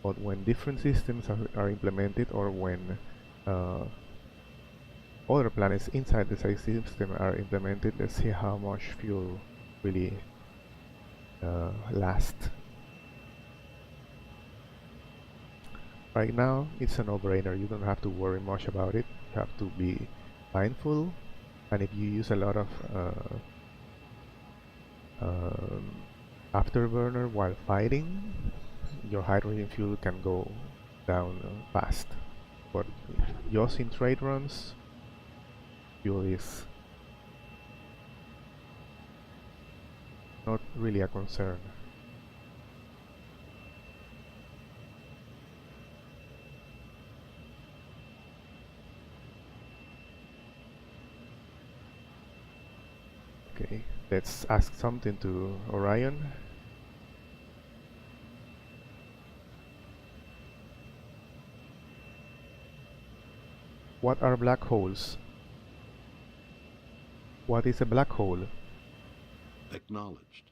But when different systems are implemented, or when other planets inside the same system are implemented, let's see how much fuel really lasts. Right now, it's a no-brainer. You don't have to worry much about it. You have to be mindful, and if you use a lot of afterburner while fighting, your hydrogen fuel can go down fast. But just in trade runs, fuel is not really a concern. Okay, let's ask something to Orion. What are black holes? What is a black hole? Acknowledged.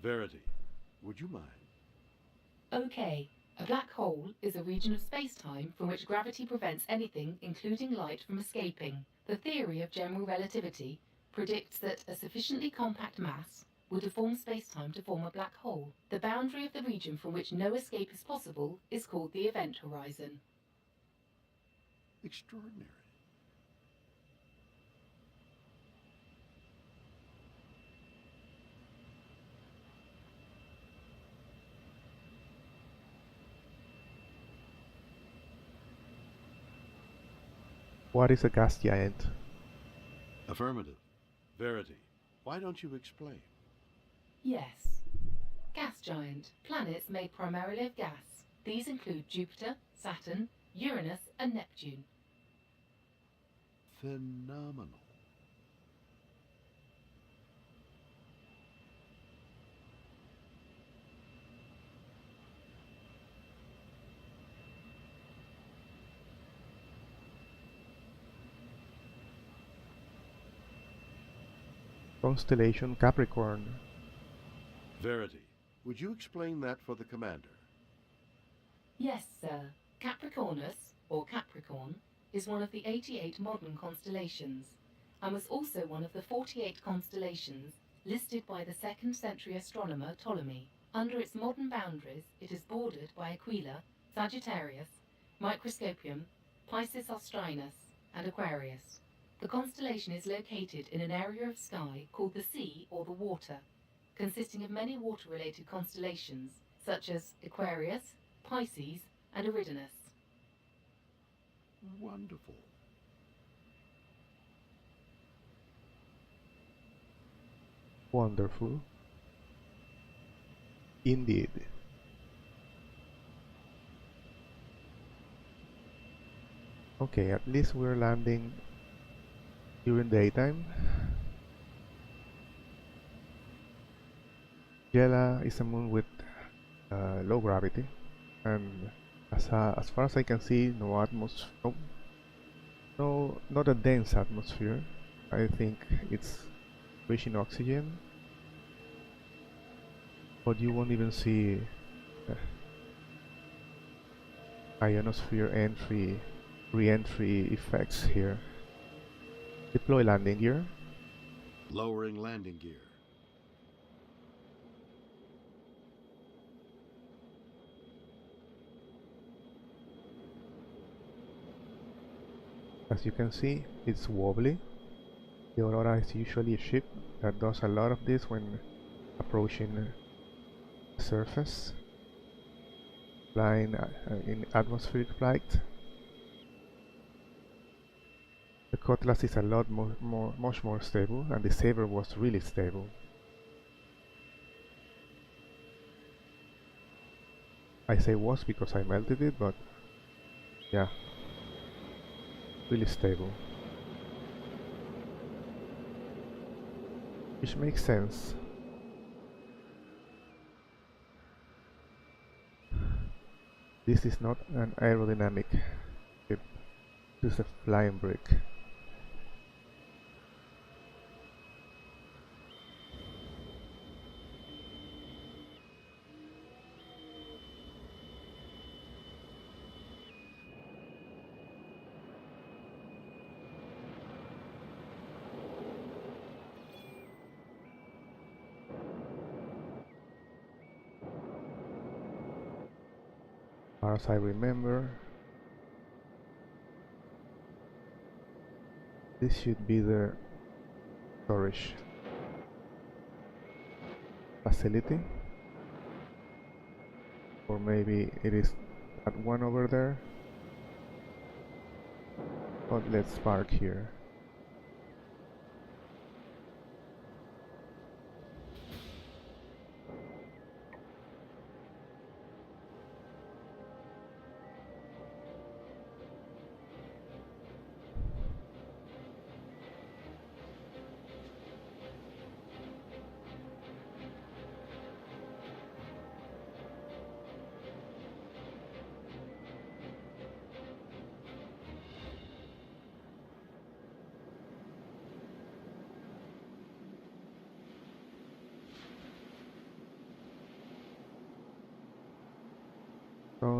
Verity, would you mind? Okay, a black hole is a region of space-time from which gravity prevents anything, including light, from escaping. The theory of general relativity predicts that a sufficiently compact mass will deform space-time to form a black hole. The boundary of the region from which no escape is possible is called the event horizon. Extraordinary. What is a gas giant? Affirmative. Verity, why don't you explain? Yes. Gas giant. Planets made primarily of gas. These include Jupiter, Saturn, Uranus, and Neptune. Phenomenal. Constellation Capricorn. Verity, would you explain that for the commander? Yes, sir. Capricornus, or Capricorn, is one of the 88 modern constellations, and was also one of the 48 constellations listed by the 2nd century astronomer Ptolemy. Under its modern boundaries, it is bordered by Aquila, Sagittarius, Microscopium, Piscis Austrinus, and Aquarius. The constellation is located in an area of sky called the sea or the water, consisting of many water-related constellations, such as Aquarius, Pisces, and Eridanus. Wonderful. Wonderful. Indeed. Okay, at least we're landing during daytime. Gela is a moon with low gravity, and as far as I can see, no atmosphere, not a dense atmosphere. I think it's rich in oxygen, but you won't even see ionosphere entry, re-entry effects here. Deploy landing gear. Lowering landing gear. As you can see, it's wobbly. The Aurora is usually a ship that does a lot of this when approaching the surface, flying in atmospheric flight. The Cutlass is a lot much more stable, and the Saber was really stable. I say was because I melted it, but yeah, really stable. Which makes sense. This is not an aerodynamic ship, this is a flying brick. As I remember, this should be the storage facility, or maybe it is that one over there, but let's park here.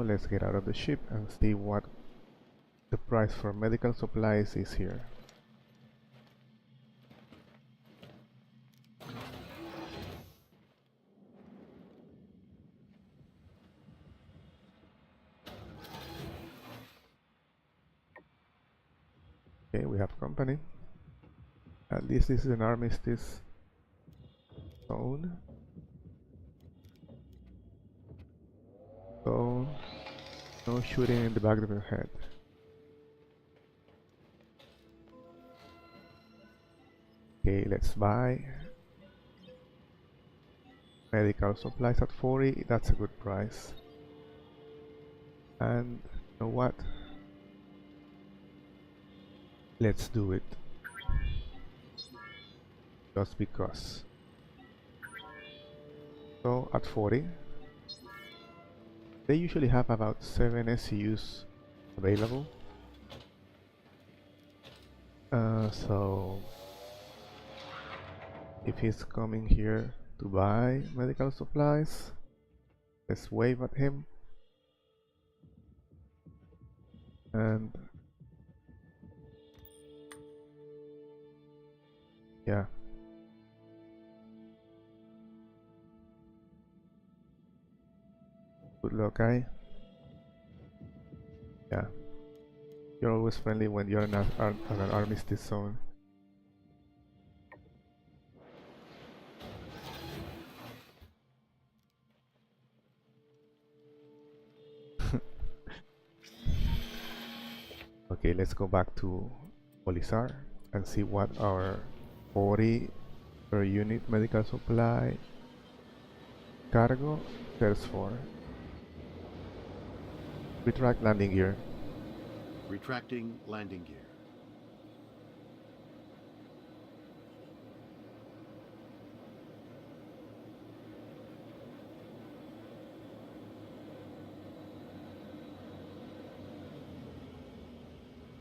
let's get out of the ship and see what the price for medical supplies is here. Okay, we have company. At least this is an armistice zone. So, no shooting in the back of your head. Okay, let's buy medical supplies at 40. That's a good price. And you know what? Let's do it. Just because. So at 40, they usually have about 7 SCUs available. So if he's coming here to buy medical supplies, let's wave at him. And yeah. Good luck, guy. Yeah. You're always friendly when you're in an armistice zone. Okay, let's go back to Polizar and see what our 40 per unit medical supply cargo sells for. Retract landing gear. Retracting landing gear.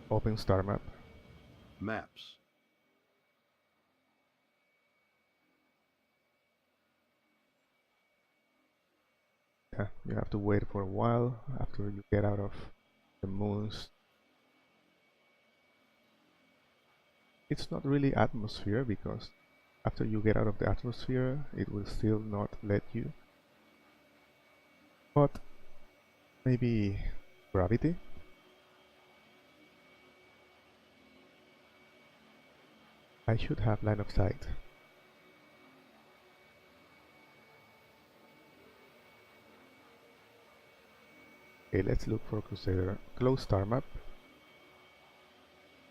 Open star map. Maps. Yeah, you have to wait for a while after you get out of the moons. It's not really atmosphere, because after you get out of the atmosphere it will still not let you. But maybe gravity? I should have line of sight. Okay, let's look for Crusader. Close star map.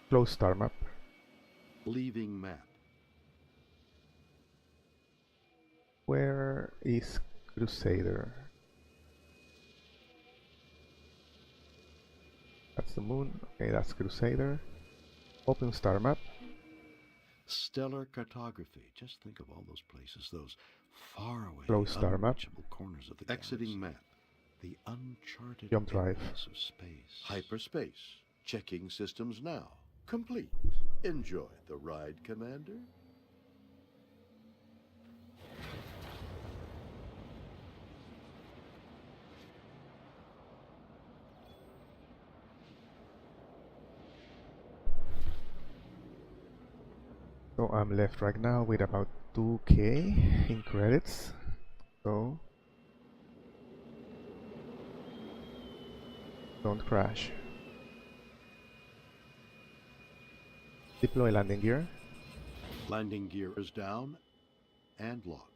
Close star map. Leaving map. Where is Crusader? That's the moon. Okay, that's Crusader. Open star map. Stellar cartography. Just think of all those places, those faraway, Close star map. unreachable corners of the exiting map. The uncharted Jump drive. areas of space. Hyperspace. Checking systems now. Complete. Enjoy the ride, Commander. So I'm left right now with about 2k in credits. So don't crash. Deploy landing gear. Landing gear is down and locked.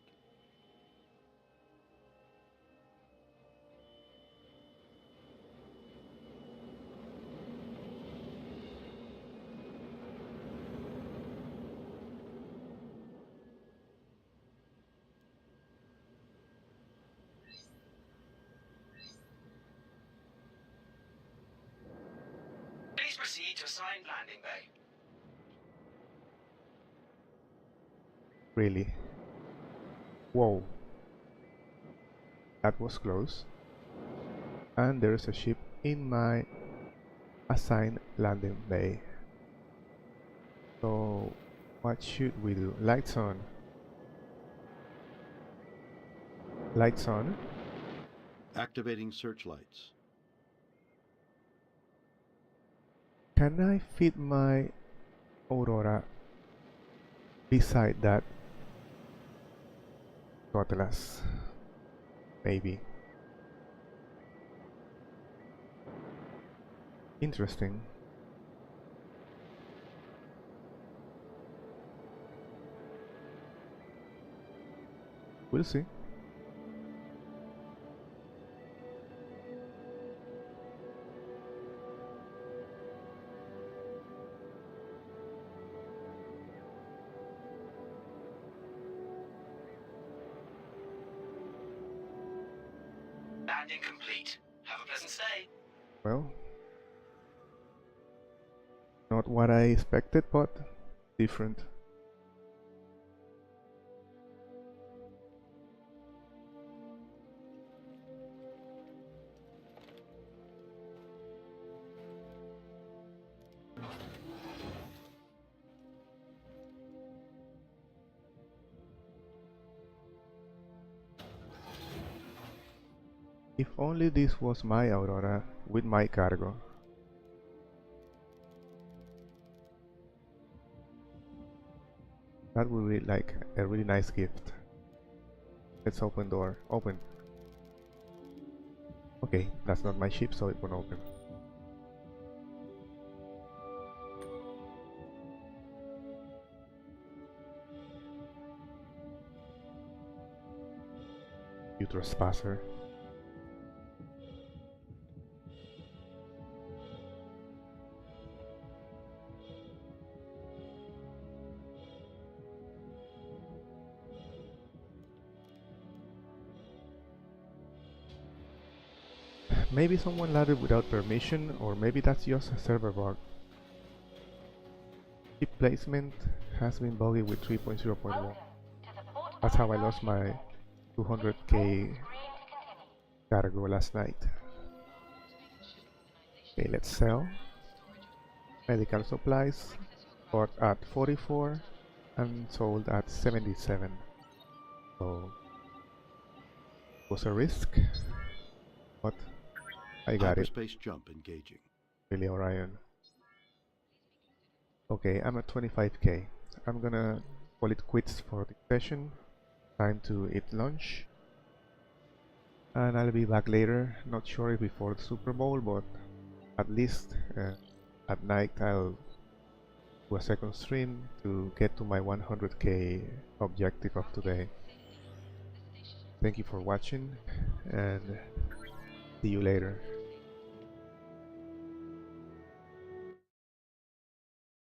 Please proceed to assigned landing bay. Really? Whoa. That was close. And there's a ship in my assigned landing bay. So what should we do? Lights on. Lights on. Activating searchlights. Can I fit my Aurora beside that Nautilus? Maybe. Interesting. We'll see. Landing complete. Have a pleasant stay. Well, not what I expected, but different. If only this was my Aurora with my cargo. That would be like a really nice gift. Let's open door. Open. Okay, that's not my ship, so it won't open. You trespasser. Maybe someone landed without permission, or maybe that's just a server bug. Ship placement has been buggy with 3.0.1. That's how I lost my 200k cargo last night. Okay, let's sell. Medical supplies bought at 44 and sold at 77. So it was a risk, but I got it. Hyperspace jump engaging. Really, Orion. Okay, I'm at 25k. I'm gonna call it quits for the session. Time to eat lunch. And I'll be back later. Not sure if before the Super Bowl, but at least at night I'll do a second stream to get to my 100k objective of today. Thank you for watching and see you later.